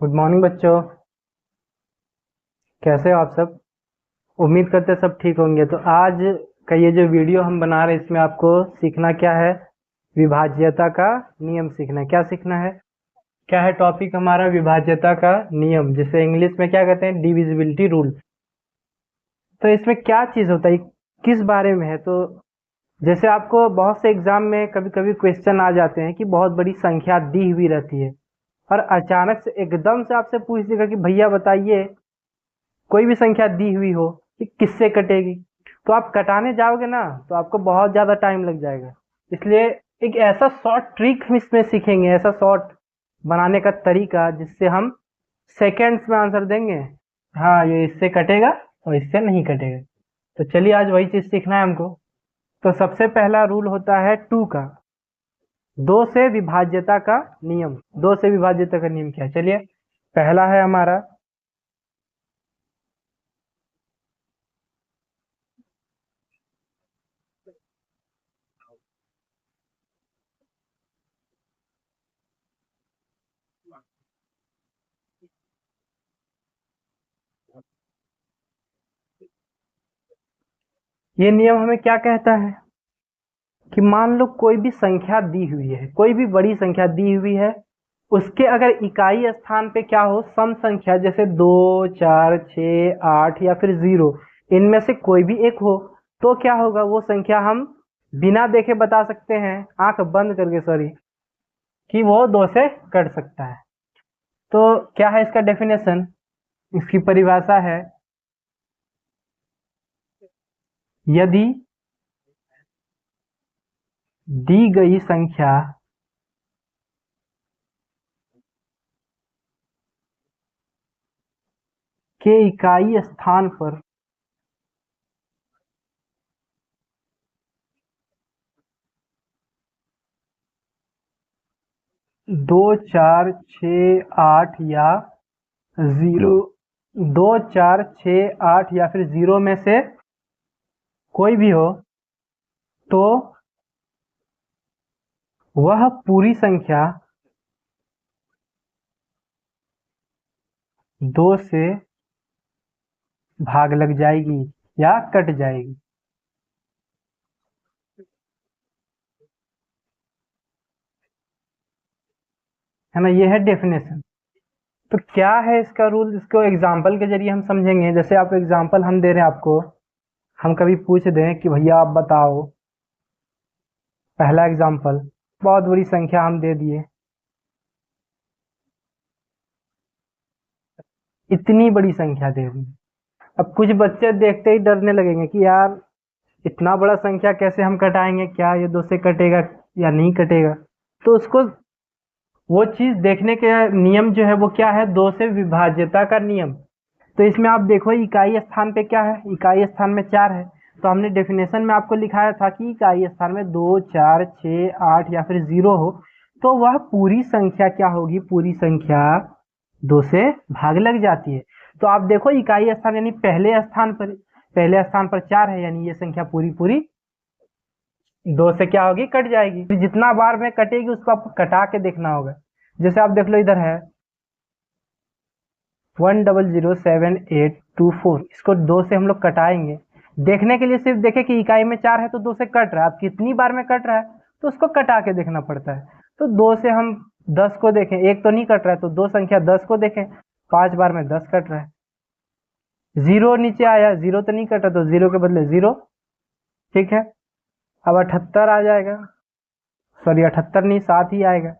Good morning बच्चों। कैसे हो आप सब? उम्मीद करते हैं सब ठीक होंगे। तो आज का ये जो वीडियो हम बना रहे हैं इसमें आपको सीखना क्या है? विभाज्यता का नियम सीखना है। क्या सीखना है? क्या है टॉपिक हमारा? विभाज्यता का नियम, जिसे इंग्लिश में क्या कहते हैं? Divisibility rule. तो इसमें क्या चीज़ होता है, किस बारे में है? तो जैसे आपको बहुत से एग्जाम में कभी कभी क्वेश्चन आ जाते हैं कि बहुत बड़ी संख्या दी हुई रहती है और अचानक से एकदम से आपसे पूछ देगा कि भैया बताइए, कोई भी संख्या दी हुई हो कि किससे कटेगी। तो आप कटाने जाओगे ना तो आपको बहुत ज़्यादा टाइम लग जाएगा। इसलिए एक ऐसा शॉर्ट ट्रिक हम इसमें सीखेंगे, ऐसा शॉर्ट बनाने का तरीका जिससे हम सेकेंड्स में आंसर देंगे। हाँ, ये इससे कटेगा और इससे नहीं कटेगा। तो चलिए आज वही चीज़ सीखना है हमको। तो सबसे पहला रूल होता है 2 का, 2 से विभाज्यता का नियम। 2 से विभाज्यता का नियम क्या है? चलिए, पहला है हमारा, ये नियम हमें क्या कहता है कि मान लो कोई भी संख्या दी हुई है, कोई भी बड़ी संख्या दी हुई है, उसके अगर इकाई स्थान पे क्या हो, सम संख्या, जैसे 2, 4, 6, 8 या फिर 0, इनमें से कोई भी एक हो, तो क्या होगा? वो संख्या हम बिना देखे बता सकते हैं, आंख बंद करके, सॉरी, कि वो 2 से कट सकता है। तो क्या है इसका डेफिनेशन? इसकी परिभाषा है, यदि दी गई संख्या के इकाई स्थान पर 2, 4, 6, 8 या 0, 2, 4, 6, 8 या फिर 0 में से कोई भी हो, तो वह पूरी संख्या 2 से भाग लग जाएगी या कट जाएगी। है ना, ये है डेफिनेशन। तो क्या है इसका रूल? इसको एग्जाम्पल के जरिए हम समझेंगे। जैसे आप एग्जाम्पल हम दे रहे हैं आपको, हम कभी पूछ दें कि भैया आप बताओ, पहला एग्जाम्पल, बहुत बड़ी संख्या हम दे दिए, इतनी बड़ी संख्या दे दी। अब कुछ बच्चे देखते ही डरने लगेंगे कि यार इतना बड़ा संख्या कैसे हम कटाएंगे, क्या ये 2 से कटेगा या नहीं कटेगा। तो उसको वो चीज देखने के नियम जो है वो क्या है? 2 से विभाज्यता का नियम। तो इसमें आप देखो इकाई स्थान पे क्या है, इकाई स्थान में 4 है। तो हमने डेफिनेशन में आपको लिखाया था कि इकाई स्थान में 2, 4, 6, 8 या फिर 0 हो, तो वह पूरी संख्या क्या होगी? पूरी संख्या 2 से भाग लग जाती है। तो आप देखो इकाई स्थान यानी पहले स्थान पर 4 है, यानी ये संख्या पूरी पूरी 2 से क्या होगी? कट जाएगी। फिर जितना बार में कटेगी उसको आपको कटा के देखना होगा। जैसे आप देख लो, इधर है 1007824, इसको 2 से हम लोग कटाएंगे। देखने के लिए सिर्फ देखे कि इकाई में 4 है तो 2 से कट रहा है। अब कितनी बार में कट रहा है तो उसको कटा के देखना पड़ता है। तो 2 से हम 10 को देखें, एक तो नहीं कट रहा है, तो 2 संख्या 10 को देखें, 5 बार में 10 कट रहा है। 0 नीचे आया, 0 तो नहीं कटा, तो 0 के बदले 0, ठीक है। अब 78 आ जाएगा, सॉरी 78 नहीं, 7 ही आएगा।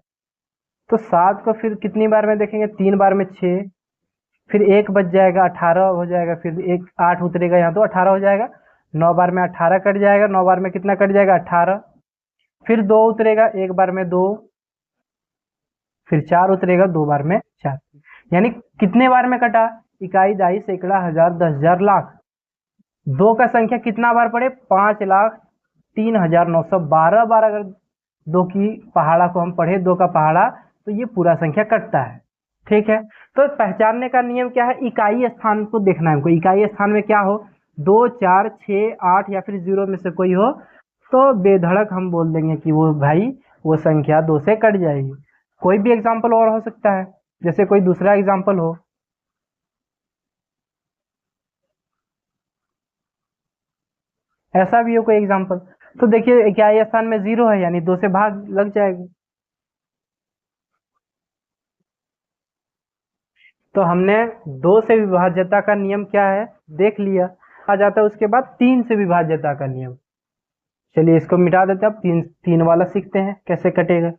तो 7 को फिर कितनी बार में देखेंगे? 3 बार में 6, फिर 1 बच जाएगा, 18 हो जाएगा, फिर एक 8 उतरेगा यहाँ तो 18 हो जाएगा। 9 बार में 18 कट जाएगा, 9 बार में कितना कट जाएगा? 18। फिर 2 उतरेगा, 1 बार में 2, फिर 4 उतरेगा, 2 बार में 4। यानी कितने बार में कटा? इकाई, दाई, सैकड़ा, हजार, 10,000, लाख। 2 का संख्या कितना बार पड़े? 5,03,912 बार अगर 2 की पहाड़ा को हम पढ़े, 2 का पहाड़ा, तो ये पूरा संख्या कटता है, ठीक है। तो पहचानने का नियम क्या है? इकाई स्थान को देखना है हमको। इकाई स्थान में क्या हो? 2, 4, 6, 8 या फिर 0 में से कोई हो, तो बेधड़क हम बोल देंगे कि वो भाई वो संख्या 2 से कट जाएगी। कोई भी एग्जाम्पल और हो सकता है। जैसे कोई दूसरा एग्जाम्पल हो। ऐसा भी हो कोई एग्जाम्पल, तो देखिए क्या ये स्थान में 0 है, यानी 2 से भाग लग जाएगा। तो हमने 2 से विभाज्यता का नियम क्या है देख लिया। आ जाता है उसके बाद 3 से विभाज्यता का नियम। चलिए इसको मिटा देते हैं, अब तीन तीन वाला सीखते हैं कैसे कटेगा।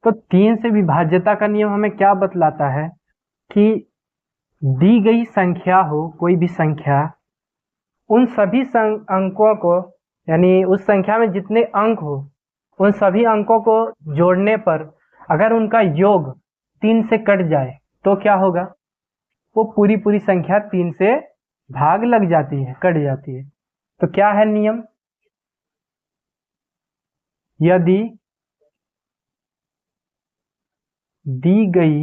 तो 3 से विभाज्यता का नियम हमें क्या बतलाता है कि दी गई संख्या हो, कोई भी संख्या, उन सभी अंकों को, यानी उस संख्या में जितने अंक हो उन सभी अंकों को जोड़ने पर अगर उनका योग 3 से कट जाए तो क्या होगा, वो पूरी पूरी संख्या 3 से भाग लग जाती है, कट जाती है। तो क्या है नियम, यदि दी गई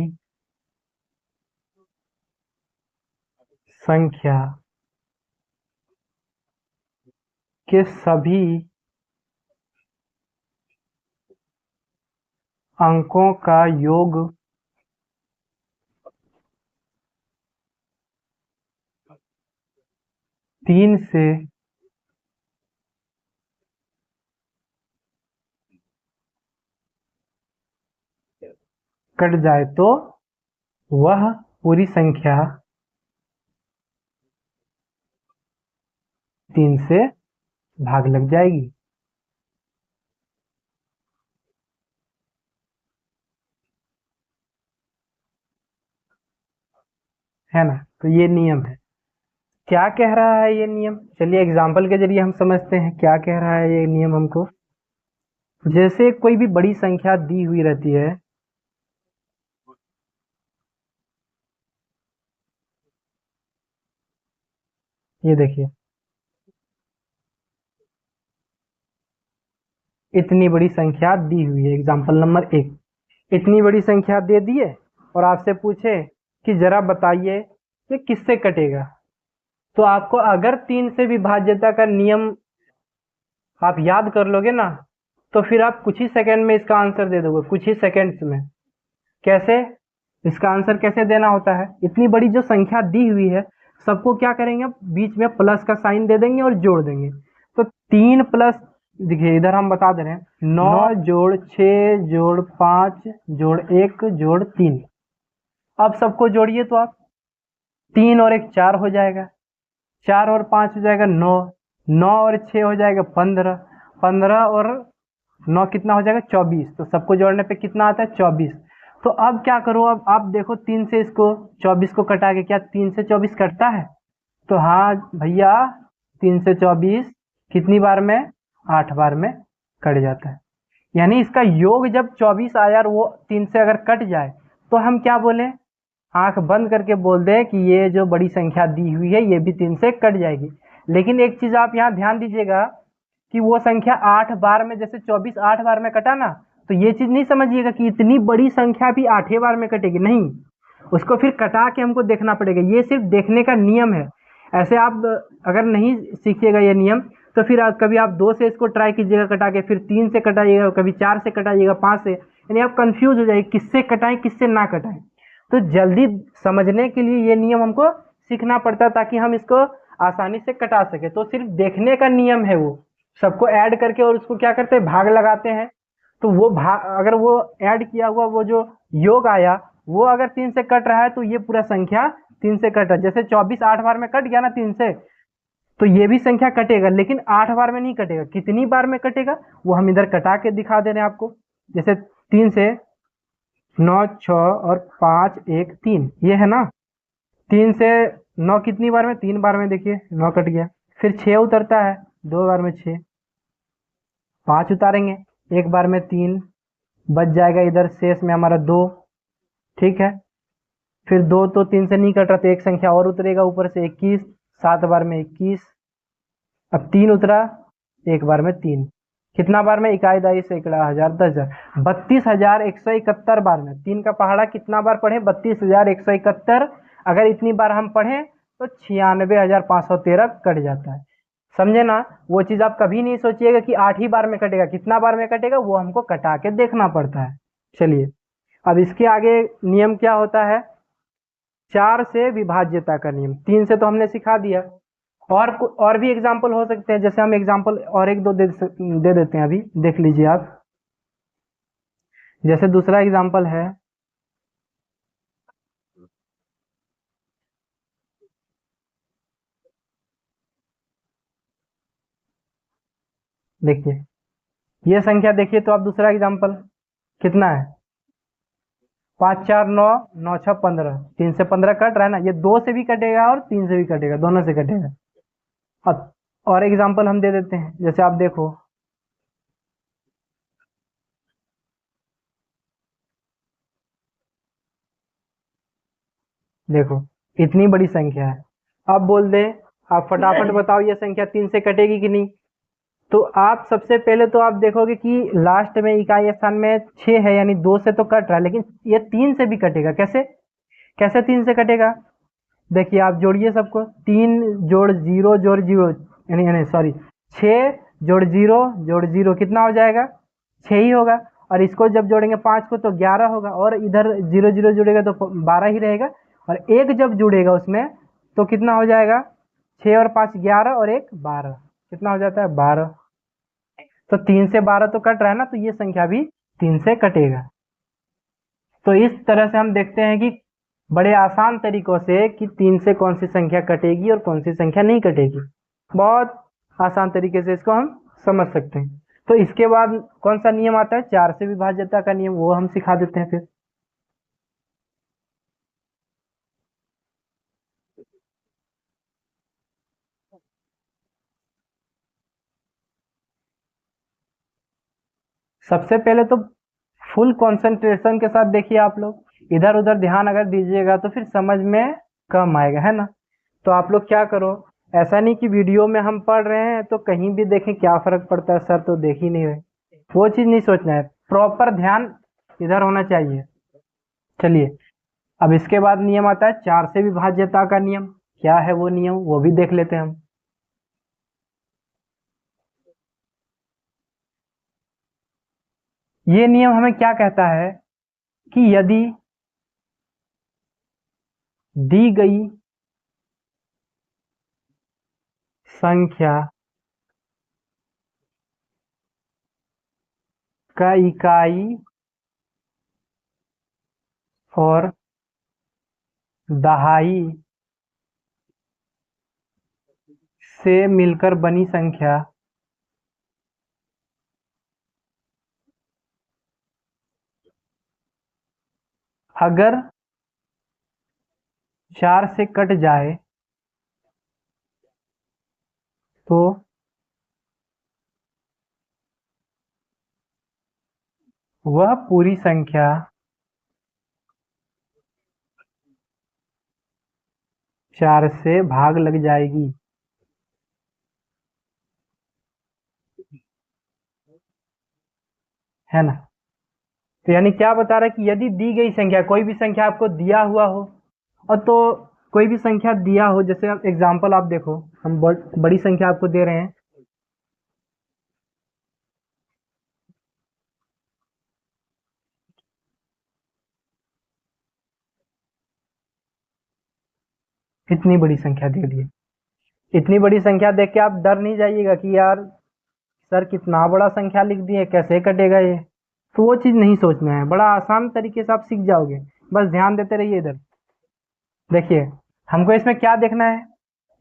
संख्या के सभी अंकों का योग 3 से कट जाए तो वह पूरी संख्या 3 से भाग लग जाएगी। है ना, तो ये नियम है। क्या कह रहा है ये नियम, चलिए एग्जाम्पल के जरिए हम समझते हैं क्या कह रहा है ये नियम हमको। जैसे कोई भी बड़ी संख्या दी हुई रहती है, ये देखिए इतनी बड़ी संख्या दी हुई है, एग्जाम्पल नंबर 1, इतनी बड़ी संख्या दे दिए और आपसे पूछे कि जरा बताइए ये किससे कटेगा। तो आपको अगर 3 से विभाज्यता का नियम आप याद कर लोगे ना, तो फिर आप कुछ ही सेकंड में इसका आंसर दे दोगे, कुछ ही सेकंड्स में। कैसे, इसका आंसर कैसे देना होता है, इतनी बड़ी जो संख्या दी हुई है सबको क्या करेंगे, बीच में प्लस का साइन दे देंगे और जोड़ देंगे। तो 3 प्लस, देखिए इधर हम बता दे रहे हैं, 9 जोड़ 6 जोड़ 5 जोड़ 1 जोड़ 3। अब सबको जोड़िए तो आप, 3 और 1 4 हो जाएगा, 4 और 5 हो जाएगा 9, 9 और 6 हो जाएगा 15, 15 और 9 कितना हो जाएगा 24। तो सबको जोड़ने पे कितना आता है 24। तो अब क्या करो, अब आप देखो 3 से इसको 24 को कटा के, क्या 3 से 24 कटता है, तो हाँ भैया 3 से 24 कितनी बार में, 8 बार में कट जाता है। यानी इसका योग जब 24 आया और वो 3 से अगर कट जाए तो हम क्या बोले, आंख बंद करके बोल दे कि ये जो बड़ी संख्या दी हुई है ये भी 3 से कट जाएगी। लेकिन एक चीज आप यहाँ ध्यान दीजिएगा कि वो संख्या 8 बार में, जैसे 24 8 बार में कटा ना, तो ये चीज नहीं समझिएगा कि इतनी बड़ी संख्या भी 8 बार में कटेगी, नहीं, उसको फिर कटा के हमको देखना पड़ेगा। ये सिर्फ देखने का नियम है। ऐसे आप अगर नहीं सीखिएगा ये नियम तो फिर कभी आप 2 से इसको ट्राई कीजिएगा कटा के, फिर 3 से कटाइएगा, कभी 4 से कटाइएगा, 5 से, यानी आप कंफ्यूज हो जाएंगे किससे कटाएं किससे ना कटाएं। तो जल्दी समझने के लिए ये नियम हमको सीखना पड़ता है ताकि हम इसको आसानी से कटा सके। तो सिर्फ देखने का नियम है, वो सबको ऐड करके और उसको क्या करते हैं भाग लगाते हैं। तो वो भाग, अगर वो ऐड किया हुआ वो जो योग आया वो अगर 3 से कट रहा है तो ये पूरा संख्या 3 से कट रहा है। जैसे 24 8 बार में कट गया ना 3 से, तो ये भी संख्या कटेगा, लेकिन 8 बार में नहीं कटेगा। कितनी बार में कटेगा वो हम इधर कटा के दिखा दे रहे हैं आपको। जैसे 3 से 9 6 और 5 1 3, ये है ना, 3 से 9 कितनी बार में, 3 बार में, देखिए 9 कट गया। फिर 6 उतरता है 2 बार में 6, 5 उतारेंगे 1 बार में 3, बच जाएगा इधर शेष में हमारा 2, ठीक है। फिर 2 तो 3 से नहीं कट रहा तो एक संख्या और उतरेगा ऊपर से 21, 7 बार में 21, अब 3 उतरा 1 बार में 3, कितना बार में? इकाई, दहाई, सैकड़ा, हजार, 10,000, 32,171 बार में। 3 का पहाड़ा कितना बार पढ़े? 32,171। अगर इतनी बार हम पढ़े तो 96,513 कट जाता है। समझे ना? वो चीज आप कभी नहीं सोचिएगा कि 8 ही बार में कटेगा। कितना बार में कटेगा वो हमको कटा के देखना पड़ता है। चलिए, अब इसके आगे नियम क्या होता है? 4 से विभाज्यता का नियम। 3 से तो हमने सिखा दिया। और भी एग्जाम्पल हो सकते हैं, जैसे हम एग्जाम्पल और एक दो दे देते हैं, अभी देख लीजिए आप। जैसे दूसरा एग्जाम्पल है, देखिए ये संख्या देखिए, तो आप दूसरा एग्जाम्पल कितना है? 5 4 9, 9 6 15। 3 से 15 कट रहा है ना, ये 2 से भी कटेगा और 3 से भी कटेगा, दोनों से कटेगा। अब और एग्जाम्पल हम दे देते हैं, जैसे आप देखो, देखो इतनी बड़ी संख्या है। अब बोल दे, आप फटाफट बताओ ये संख्या 3 से कटेगी कि नहीं? तो आप सबसे पहले तो आप देखोगे कि लास्ट में इकाई स्थान में 6 है, यानी 2 से तो कट रहा है, लेकिन ये 3 से भी कटेगा। कैसे? कैसे 3 से कटेगा? देखिए आप जोड़िए सबको। 3 जोड़ 0 जोड़ 0, यानी सॉरी, 6 जोड़ 0 जोड़ 0 कितना हो जाएगा? 6 ही होगा। और इसको जब जोड़ेंगे 5 को तो 11 होगा, और इधर 0 0 जुड़ेगा तो 12 ही रहेगा। और एक जब जुड़ेगा उसमें तो कितना हो जाएगा? 6 और 5 11 और 1 12, कितना हो जाता है? 12। तो 3 से 12 तो कट रहा है ना, तो ये संख्या भी 3 से कटेगा। तो इस तरह से हम देखते हैं कि बड़े आसान तरीकों से कि 3 से कौन सी संख्या कटेगी और कौन सी संख्या नहीं कटेगी। बहुत आसान तरीके से इसको हम समझ सकते हैं। तो इसके बाद कौन सा नियम आता है? 4 से विभाज्यता का नियम, वो हम सिखा देते हैं फिर। सबसे पहले तो फुल कंसंट्रेशन के साथ देखिए आप लोग, इधर उधर ध्यान अगर दीजिएगा तो फिर समझ में कम आएगा, है ना? तो आप लोग क्या करो, ऐसा नहीं कि वीडियो में हम पढ़ रहे हैं तो कहीं भी देखें क्या फर्क पड़ता है, सर तो देख ही नहीं रहे। वो चीज नहीं सोचना है, प्रॉपर ध्यान इधर होना चाहिए। चलिए, अब इसके बाद नियम आता है 4 से विभाज्यता का नियम। क्या है वो नियम, वो भी देख लेते हैं हम। ये नियम हमें क्या कहता है कि यदि दी गई संख्या का इकाई और दहाई से मिलकर बनी संख्या अगर 4 से कट जाए तो वह पूरी संख्या 4 से भाग लग जाएगी। है ना? तो यानी क्या बता रहा है कि यदि दी गई संख्या, कोई भी संख्या आपको दिया हुआ हो, और तो कोई भी संख्या दिया हो, जैसे आप एग्जाम्पल आप देखो, हम बड़ी संख्या आपको दे रहे हैं। इतनी बड़ी संख्या दे दी। इतनी बड़ी संख्या देख के आप डर नहीं जाइएगा कि यार सर कितना बड़ा संख्या लिख दिए, कैसे कटेगा ये। तो वो चीज नहीं सोचना है, बड़ा आसान तरीके से आप सीख जाओगे। बस ध्यान देते रहिए इधर। देखिए, हमको इसमें क्या देखना है?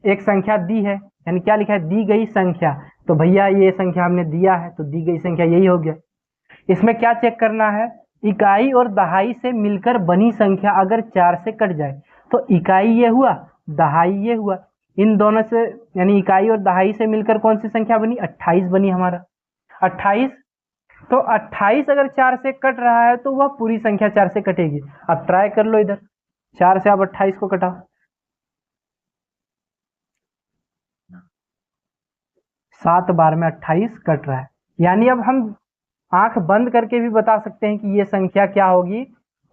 एक संख्या दी है, यानी क्या लिखा है? दी गई संख्या। तो भैया ये संख्या हमने दिया है, तो दी गई संख्या यही हो गया। इसमें क्या चेक करना है? इकाई और दहाई से मिलकर बनी संख्या अगर 4 से कट जाए, तो इकाई ये हुआ, दहाई ये हुआ, इन दोनों से, यानी इकाई और दहाई से मिलकर कौन सी संख्या बनी? 28 बनी हमारा। 28। तो 28 अगर 4 से कट रहा है तो वह पूरी संख्या 4 से कटेगी। अब ट्राई कर लो इधर, 4 से आप 28 को कटाओ। 7 बार में 28 कट रहा है, यानी अब हम आंख बंद करके भी बता सकते हैं कि ये संख्या क्या होगी,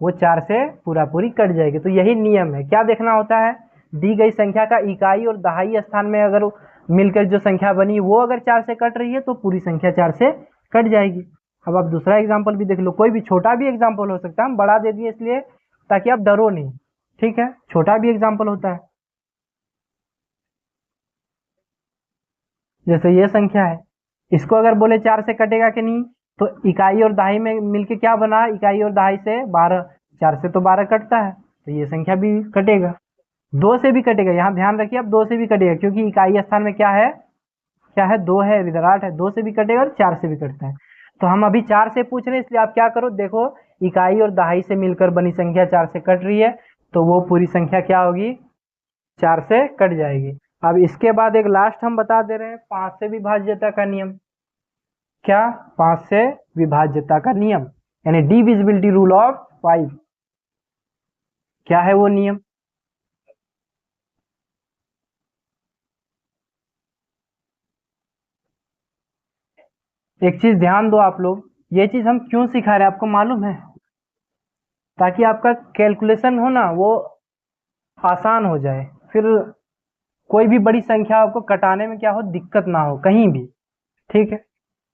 वो 4 से पूरा पूरी कट जाएगी। तो यही नियम है। क्या देखना होता है, दी गई संख्या का इकाई और दहाई स्थान में अगर मिलकर जो संख्या बनी वो अगर 4 से कट रही है तो पूरी संख्या 4 से कट जाएगी। अब आप दूसरा एग्जाम्पल भी देख लो, कोई भी छोटा भी एग्जाम्पल हो सकता है, हम बड़ा दे दिए इसलिए ताकि आप डरो नहीं, ठीक है, छोटा भी एग्जाम्पल होता है। जैसे ये संख्या है, इसको अगर बोले 4 से कटेगा कि नहीं, तो इकाई और दहाई में मिलके क्या बना, इकाई और दहाई से 12, 4 से तो 12 कटता है, तो ये संख्या भी कटेगा। 2 से भी कटेगा, यहाँ ध्यान रखिए, अब 2 से भी कटेगा क्योंकि इकाई स्थान में क्या है, क्या है, 2 है, इधर 8 है। 2 से भी कटेगा और 4 से भी कटता है। तो हम अभी 4 से पूछ रहे हैं, इसलिए आप क्या करो, देखो इकाई और दहाई से मिलकर बनी संख्या 4 से कट रही है, तो वो पूरी संख्या क्या होगी, 4 से कट जाएगी। अब इसके बाद एक लास्ट हम बता दे रहे हैं, 5 से विभाज्यता का नियम। क्या, 5 से विभाज्यता का नियम, यानी डिविजिबिलिटी रूल ऑफ 5। क्या है वो नियम, एक चीज ध्यान दो आप लोग, ये चीज हम क्यों सिखा रहे हैं आपको मालूम है, ताकि आपका कैलकुलेशन हो ना वो आसान हो जाए, फिर कोई भी बड़ी संख्या आपको कटाने में क्या हो, दिक्कत ना हो कहीं भी, ठीक है,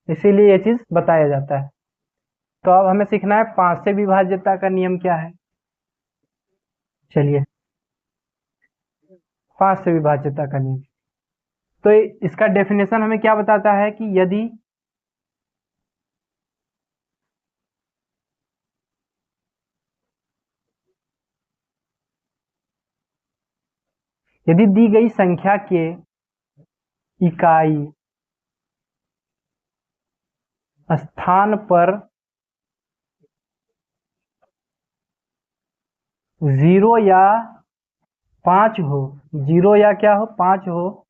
इसीलिए ये चीज बताया जाता है। तो अब हमें सीखना है 5 से विभाज्यता का नियम क्या है। चलिए, 5 से विभाज्यता का नियम, तो इसका डेफिनेशन हमें क्या बताता है कि यदि दी गई संख्या के इकाई स्थान पर 0 या 5 हो, 0 या क्या हो, 5 हो,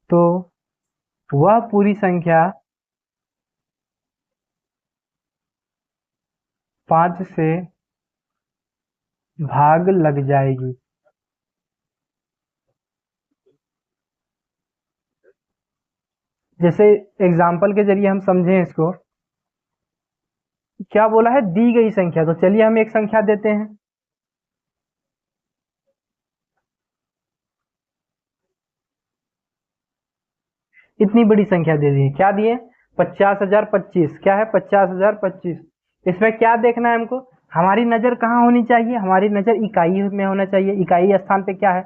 तो वह पूरी संख्या 5 से भाग लग जाएगी। जैसे एग्जाम्पल के जरिए हम समझें इसको, क्या बोला है, दी गई संख्या, तो चलिए हम एक संख्या देते हैं, इतनी बड़ी संख्या दे दी, क्या दिए, 50,025, क्या है, 50,025। इसमें क्या देखना है हमको, हमारी नजर कहाँ होनी चाहिए, हमारी नजर इकाई में होना चाहिए। इकाई स्थान पे क्या है,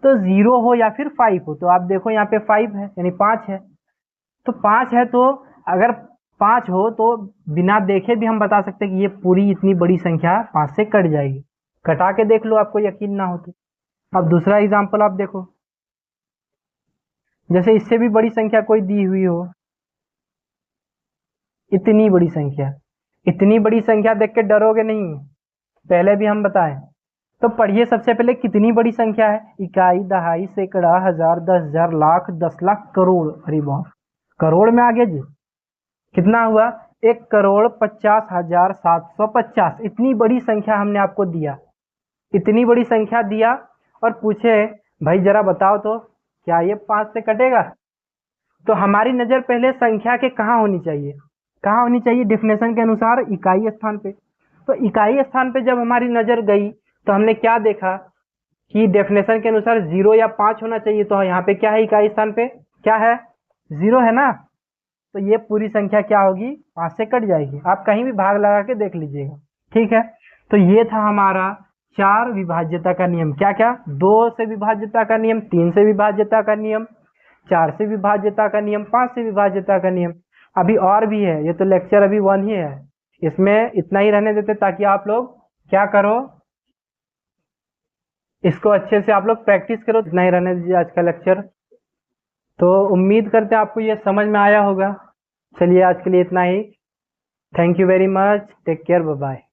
तो 0 हो या फिर 5 हो, तो आप देखो यहाँ पे 5 है यानी 5 है, तो 5 है, तो अगर 5 हो तो बिना देखे भी हम बता सकते हैं कि ये पूरी इतनी बड़ी संख्या 5 से कट जाएगी। कटा के देख लो, आपको यकीन ना हो तो। अब दूसरा एग्जाम्पल आप देखो, जैसे इससे भी बड़ी संख्या कोई दी हुई हो, इतनी बड़ी संख्या, इतनी बड़ी संख्या देख के डरोगे नहीं, पहले भी हम बताएं, तो पढ़िए सबसे पहले कितनी बड़ी संख्या है, इकाई, दहाई, सैकड़ा, हजार, 10,000, लाख, 10 लाख, करोड़, अरे बाप, करोड़ में आ गया जी, कितना हुआ, 1,50,750। इतनी बड़ी संख्या हमने आपको दिया, इतनी बड़ी संख्या दिया, और पूछे भाई जरा बताओ तो क्या ये 5 से कटेगा, तो हमारी नजर पहले संख्या के कहाँ होनी चाहिए, कहाँ होनी चाहिए, डेफिनेशन के अनुसार इकाई स्थान पे। तो इकाई स्थान पे जब हमारी नजर गई तो हमने क्या देखा कि डेफिनेशन के अनुसार 0 या 5 होना चाहिए, तो यहाँ पे क्या है, इकाई स्थान पे क्या है, 0 है ना, तो ये पूरी संख्या क्या होगी, 5 से कट जाएगी। आप कहीं भी भाग लगा के देख लीजिएगा, ठीक है। तो ये था हमारा 4 विभाज्यता का नियम, क्या क्या, 2 से विभाज्यता का नियम, 3 से विभाज्यता का नियम, 4 से विभाज्यता का नियम, 5 से विभाज्यता का नियम। अभी और भी है, ये तो लेक्चर अभी 1 ही है, इसमें इतना ही रहने देते ताकि आप लोग क्या करो, इसको अच्छे से आप लोग प्रैक्टिस करो। इतना ही रहने दीजिए आज का लेक्चर। तो उम्मीद करते हैं आपको ये समझ में आया होगा। चलिए आज के लिए इतना ही, thank you very much, take care, bye bye.